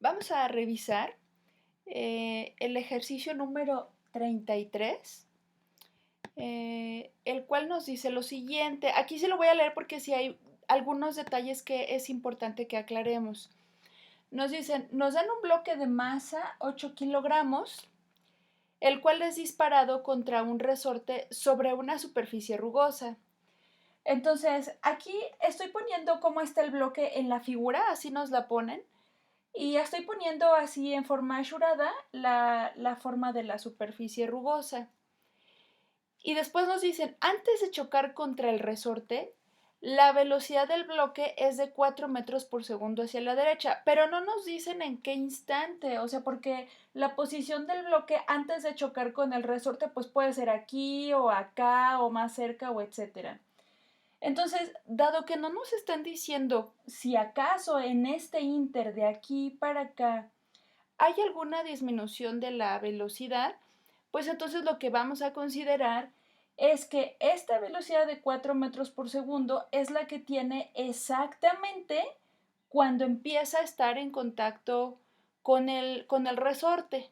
Vamos a revisar el ejercicio número 33, el cual nos dice lo siguiente. Aquí se lo voy a leer porque sí hay algunos detalles que es importante que aclaremos. Nos dicen, nos dan un bloque de masa 8 kilogramos, el cual es disparado contra un resorte sobre una superficie rugosa. Entonces, aquí estoy poniendo cómo está el bloque en la figura, así nos la ponen. Y estoy poniendo así en forma ashurada la forma de la superficie rugosa. Y después nos dicen, antes de chocar contra el resorte, la velocidad del bloque es de 4 metros por segundo hacia la derecha, pero no nos dicen en qué instante, o sea, porque la posición del bloque antes de chocar con el resorte pues puede ser aquí o acá o más cerca o etcétera. Entonces, dado que no nos están diciendo si acaso en este inter de aquí para acá hay alguna disminución de la velocidad, pues entonces lo que vamos a considerar es que esta velocidad de 4 metros por segundo es la que tiene exactamente cuando empieza a estar en contacto con el resorte.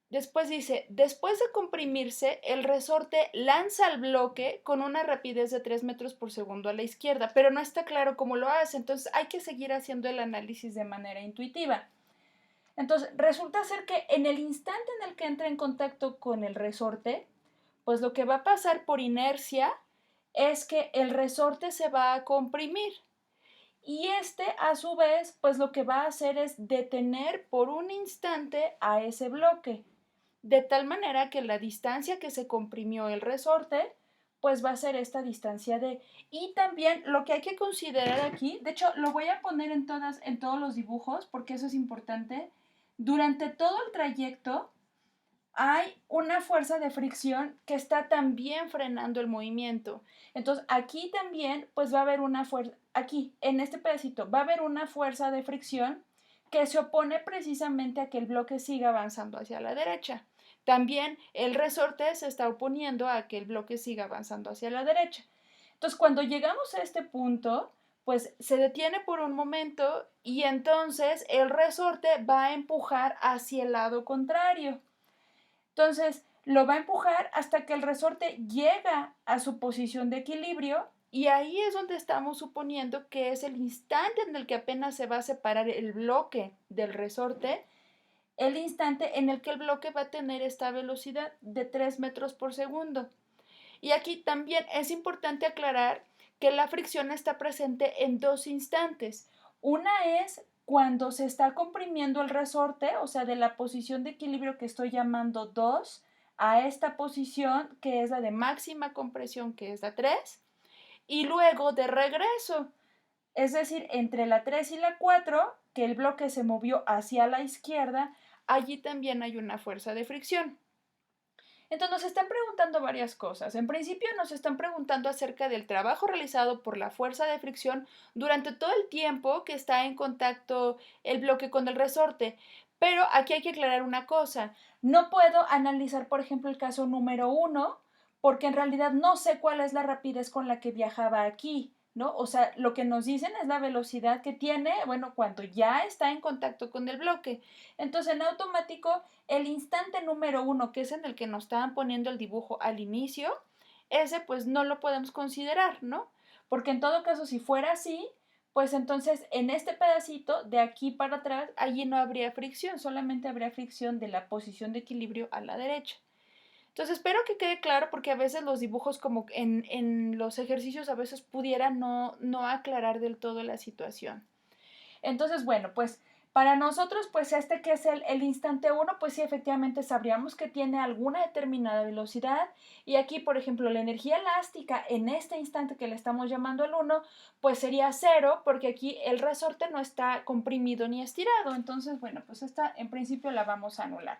Después dice, después de comprimirse, el resorte lanza el bloque con una rapidez de 3 metros por segundo a la izquierda, pero no está claro cómo lo hace, entonces hay que seguir haciendo el análisis de manera intuitiva. Entonces, resulta ser que en el instante en el que entra en contacto con el resorte, pues lo que va a pasar por inercia es que el resorte se va a comprimir. Y este, a su vez, pues lo que va a hacer es detener por un instante a ese bloque, de tal manera que la distancia que se comprimió el resorte, pues va a ser esta distancia d. Y también lo que hay que considerar aquí, de hecho lo voy a poner en todos los dibujos porque eso es importante, durante todo el trayecto hay una fuerza de fricción que está también frenando el movimiento. Entonces aquí también pues va a haber una fuerza, aquí en este pedacito va a haber una fuerza de fricción que se opone precisamente a que el bloque siga avanzando hacia la derecha. También el resorte se está oponiendo a que el bloque siga avanzando hacia la derecha. Entonces cuando llegamos a este punto, pues se detiene por un momento y entonces el resorte va a empujar hacia el lado contrario. Entonces, lo va a empujar hasta que el resorte llega a su posición de equilibrio y ahí es donde estamos suponiendo que es el instante en el que apenas se va a separar el bloque del resorte, el instante en el que el bloque va a tener esta velocidad de 3 metros por segundo. Y aquí también es importante aclarar que la fricción está presente en dos instantes. Una es cuando se está comprimiendo el resorte, o sea, de la posición de equilibrio que estoy llamando 2 a esta posición que es la de máxima compresión, que es la 3, y luego de regreso, es decir, entre la 3 y la 4, que el bloque se movió hacia la izquierda, allí también hay una fuerza de fricción. Entonces nos están preguntando varias cosas. En principio nos están preguntando acerca del trabajo realizado por la fuerza de fricción durante todo el tiempo que está en contacto el bloque con el resorte. Pero aquí hay que aclarar una cosa. No puedo analizar, por ejemplo, el caso número 1 porque en realidad no sé cuál es la rapidez con la que viajaba aquí. ¿No? O sea, lo que nos dicen es la velocidad que tiene, bueno, cuando ya está en contacto con el bloque. Entonces, en automático, el instante número 1, que es en el que nos estaban poniendo el dibujo al inicio, ese pues no lo podemos considerar, ¿no? Porque en todo caso, si fuera así, pues entonces en este pedacito de aquí para atrás, allí no habría fricción, solamente habría fricción de la posición de equilibrio a la derecha. Entonces espero que quede claro porque a veces los dibujos como en los ejercicios a veces pudieran no aclarar del todo la situación. Entonces, bueno, pues para nosotros, pues este que es el instante 1, pues sí, efectivamente sabríamos que tiene alguna determinada velocidad. Y aquí, por ejemplo, la energía elástica en este instante que le estamos llamando el 1, pues sería 0, porque aquí el resorte no está comprimido ni estirado. Entonces, bueno, pues esta en principio la vamos a anular.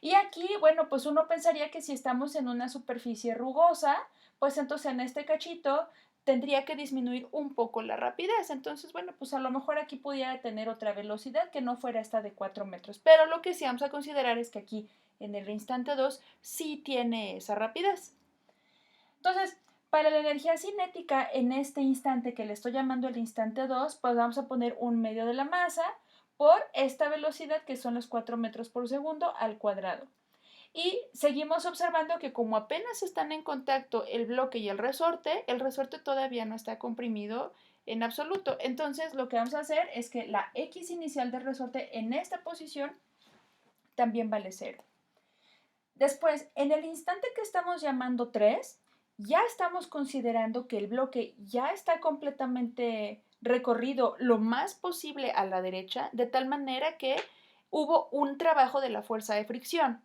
Y aquí, bueno, pues uno pensaría que si estamos en una superficie rugosa, pues entonces en este cachito tendría que disminuir un poco la rapidez. Entonces, bueno, pues a lo mejor aquí pudiera tener otra velocidad que no fuera esta de 4 metros. Pero lo que sí vamos a considerar es que aquí en el instante 2 sí tiene esa rapidez. Entonces, para la energía cinética en este instante que le estoy llamando el instante 2, pues vamos a poner un medio de la masa por esta velocidad que son los 4 metros por segundo al cuadrado. Y seguimos observando que como apenas están en contacto el bloque y el resorte todavía no está comprimido en absoluto. Entonces lo que vamos a hacer es que la X inicial del resorte en esta posición también vale 0. Después, en el instante que estamos llamando 3, ya estamos considerando que el bloque ya está completamente recorrido lo más posible a la derecha, de tal manera que hubo un trabajo de la fuerza de fricción.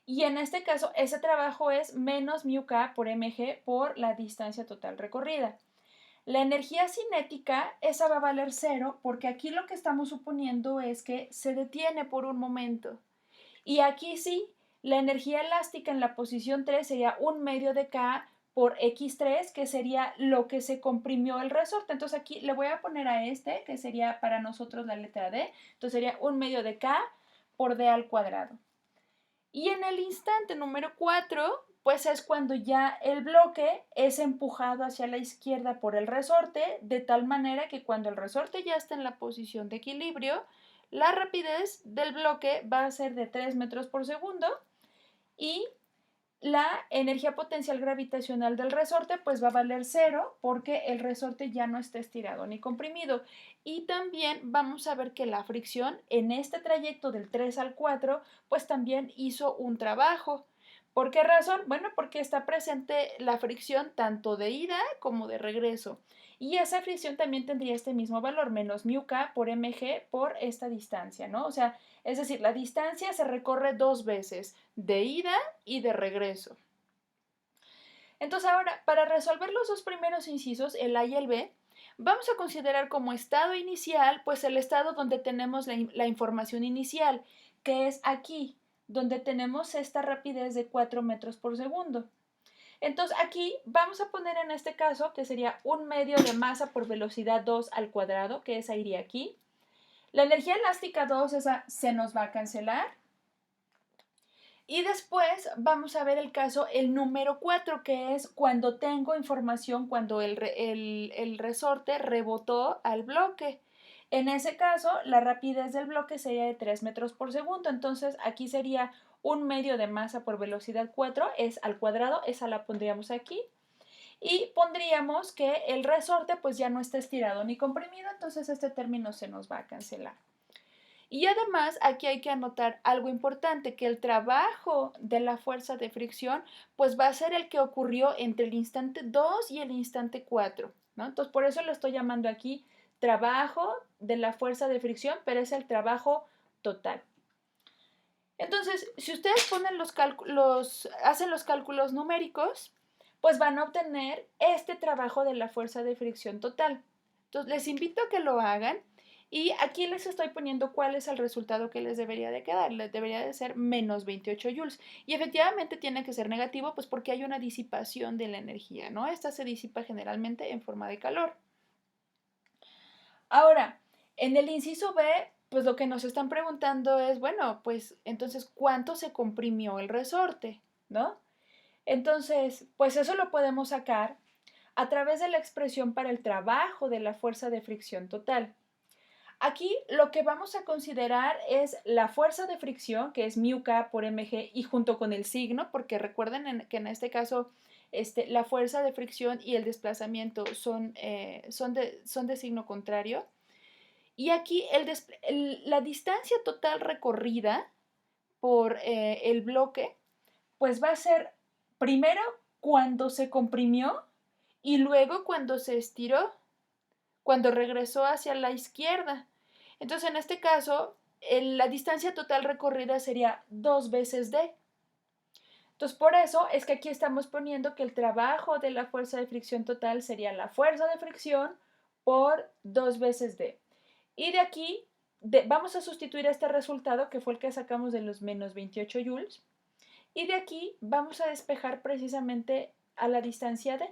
Y en este caso, ese trabajo es menos μk por mg por la distancia total recorrida. La energía cinética, esa va a valer 0 porque aquí lo que estamos suponiendo es que se detiene por un momento. Y aquí sí, la energía elástica en la posición 3 sería 1/2 de K por X3, que sería lo que se comprimió el resorte. Entonces aquí le voy a poner a este, que sería para nosotros la letra D. Entonces sería 1/2 de K por D al cuadrado. Y en el instante número 4, pues es cuando ya el bloque es empujado hacia la izquierda por el resorte, de tal manera que cuando el resorte ya está en la posición de equilibrio, la rapidez del bloque va a ser de 3 metros por segundo y la energía potencial gravitacional del resorte pues va a valer 0 porque el resorte ya no está estirado ni comprimido. Y también vamos a ver que la fricción en este trayecto del 3 al 4 pues también hizo un trabajo. ¿Por qué razón? Bueno, porque está presente la fricción tanto de ida como de regreso. Y esa fricción también tendría este mismo valor, menos μk por mg por esta distancia, ¿no? O sea, es decir, la distancia se recorre 2 veces, de ida y de regreso. Entonces ahora, para resolver los dos primeros incisos, el A y el B, vamos a considerar como estado inicial, pues el estado donde tenemos la información inicial, que es aquí, donde tenemos esta rapidez de 4 metros por segundo. Entonces aquí vamos a poner en este caso que sería 1/2 de masa por velocidad 2 al cuadrado, que esa iría aquí. La energía elástica 2, esa se nos va a cancelar. Y después vamos a ver el caso, el número 4, que es cuando tengo información, cuando el resorte rebotó al bloque. En ese caso, la rapidez del bloque sería de 3 metros por segundo. Entonces, aquí sería 1/2 de masa por velocidad 4, es al cuadrado, esa la pondríamos aquí. Y pondríamos que el resorte pues ya no está estirado ni comprimido, entonces este término se nos va a cancelar. Y además aquí hay que anotar algo importante, que el trabajo de la fuerza de fricción pues va a ser el que ocurrió entre el instante 2 y el instante 4, ¿no? Entonces por eso lo estoy llamando aquí trabajo de la fuerza de fricción, pero es el trabajo total. Entonces, si ustedes ponen hacen los cálculos numéricos, pues van a obtener este trabajo de la fuerza de fricción total. Entonces, les invito a que lo hagan y aquí les estoy poniendo cuál es el resultado que les debería de quedar. Les debería de ser menos 28 joules. Y efectivamente tiene que ser negativo, pues porque hay una disipación de la energía, ¿no? Esta se disipa generalmente en forma de calor. Ahora, en el inciso B, pues lo que nos están preguntando es, bueno, pues entonces, ¿cuánto se comprimió el resorte? ¿No? Entonces, pues eso lo podemos sacar a través de la expresión para el trabajo de la fuerza de fricción total. Aquí lo que vamos a considerar es la fuerza de fricción, que es μk por mg, y junto con el signo, porque recuerden que en este caso la fuerza de fricción y el desplazamiento son de signo contrario. Y aquí la distancia total recorrida por el bloque, pues va a ser primero cuando se comprimió y luego cuando se estiró, cuando regresó hacia la izquierda. Entonces, en este caso, la distancia total recorrida sería 2 veces d. Entonces, por eso es que aquí estamos poniendo que el trabajo de la fuerza de fricción total sería la fuerza de fricción por 2 veces d. Y de aquí vamos a sustituir este resultado, que fue el que sacamos de los menos 28 joules. Y de aquí vamos a despejar precisamente a la distancia d.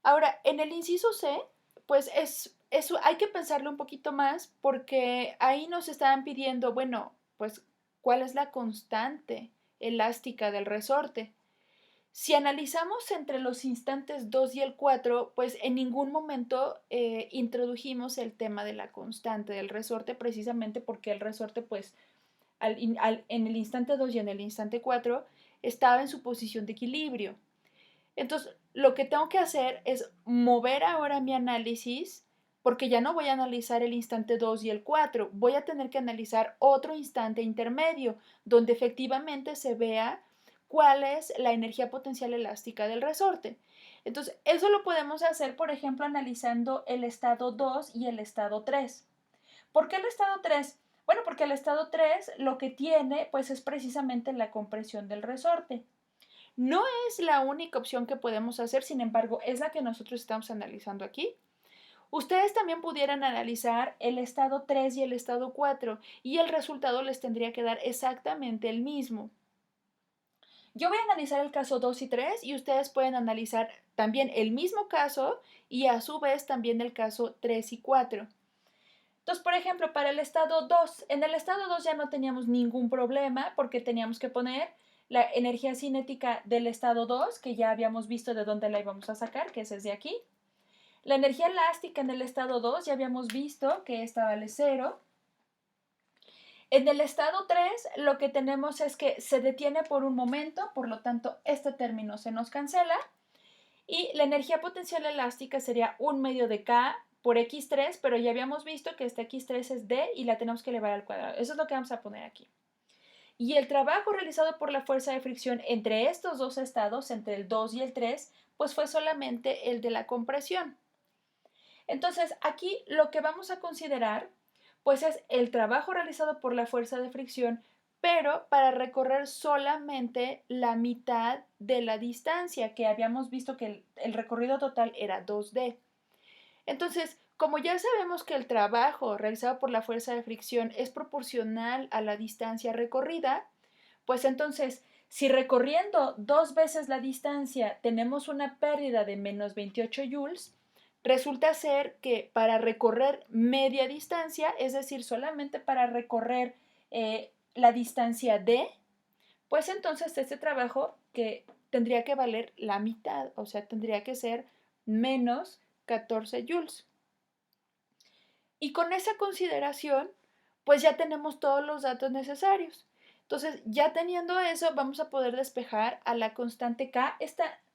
Ahora, en el inciso C, pues hay que pensarlo un poquito más porque ahí nos estaban pidiendo, bueno, pues, ¿cuál es la constante elástica del resorte? Si analizamos entre los instantes 2 y el 4, pues en ningún momento introdujimos el tema de la constante del resorte, precisamente porque el resorte, pues en el instante 2 y en el instante 4, estaba en su posición de equilibrio. Entonces, lo que tengo que hacer es mover ahora mi análisis, porque ya no voy a analizar el instante 2 y el 4, voy a tener que analizar otro instante intermedio, donde efectivamente se vea cuál es la energía potencial elástica del resorte. Entonces, eso lo podemos hacer, por ejemplo, analizando el estado 2 y el estado 3. ¿Por qué el estado 3? Bueno, porque el estado 3 lo que tiene, pues es precisamente la compresión del resorte. No es la única opción que podemos hacer, sin embargo, es la que nosotros estamos analizando aquí. Ustedes también pudieran analizar el estado 3 y el estado 4 y el resultado les tendría que dar exactamente el mismo. Yo voy a analizar el caso 2 y 3 y ustedes pueden analizar también el mismo caso y a su vez también el caso 3 y 4. Entonces, por ejemplo, para el estado 2, en el estado 2 ya no teníamos ningún problema porque teníamos que poner la energía cinética del estado 2, que ya habíamos visto de dónde la íbamos a sacar, que es desde aquí. La energía elástica en el estado 2 ya habíamos visto que esta vale 0. En el estado 3 lo que tenemos es que se detiene por un momento, por lo tanto este término se nos cancela y la energía potencial elástica sería 1 medio de K por x3, pero ya habíamos visto que esta x3 es d y la tenemos que elevar al cuadrado. Eso es lo que vamos a poner aquí. Y el trabajo realizado por la fuerza de fricción entre estos dos estados, entre el 2 y el 3, pues fue solamente el de la compresión. Entonces, aquí lo que vamos a considerar, pues es el trabajo realizado por la fuerza de fricción, pero para recorrer solamente la mitad de la distancia, que habíamos visto que el recorrido total era 2D. Entonces, como ya sabemos que el trabajo realizado por la fuerza de fricción es proporcional a la distancia recorrida, pues entonces, si recorriendo 2 veces la distancia tenemos una pérdida de menos 28 joules, resulta ser que para recorrer media distancia, es decir, solamente para recorrer la distancia D, pues entonces este trabajo que tendría que valer la mitad, o sea, tendría que ser menos 14 joules. Y con esa consideración, pues ya tenemos todos los datos necesarios. Entonces, ya teniendo eso, vamos a poder despejar a la constante K.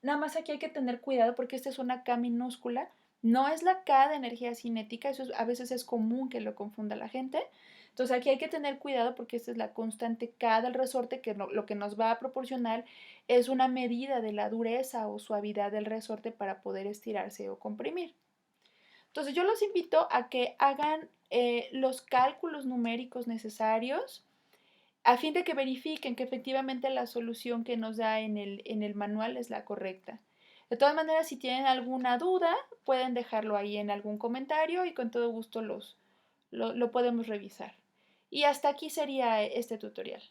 Nada más aquí hay que tener cuidado porque esta es una K minúscula. No es la K de energía cinética, a veces es común que lo confunda la gente. Entonces, aquí hay que tener cuidado porque esta es la constante K del resorte, que lo que nos va a proporcionar es una medida de la dureza o suavidad del resorte para poder estirarse o comprimir. Entonces yo los invito a que hagan los cálculos numéricos necesarios a fin de que verifiquen que efectivamente la solución que nos da en el manual es la correcta. De todas maneras, si tienen alguna duda, pueden dejarlo ahí en algún comentario y con todo gusto lo podemos revisar. Y hasta aquí sería este tutorial.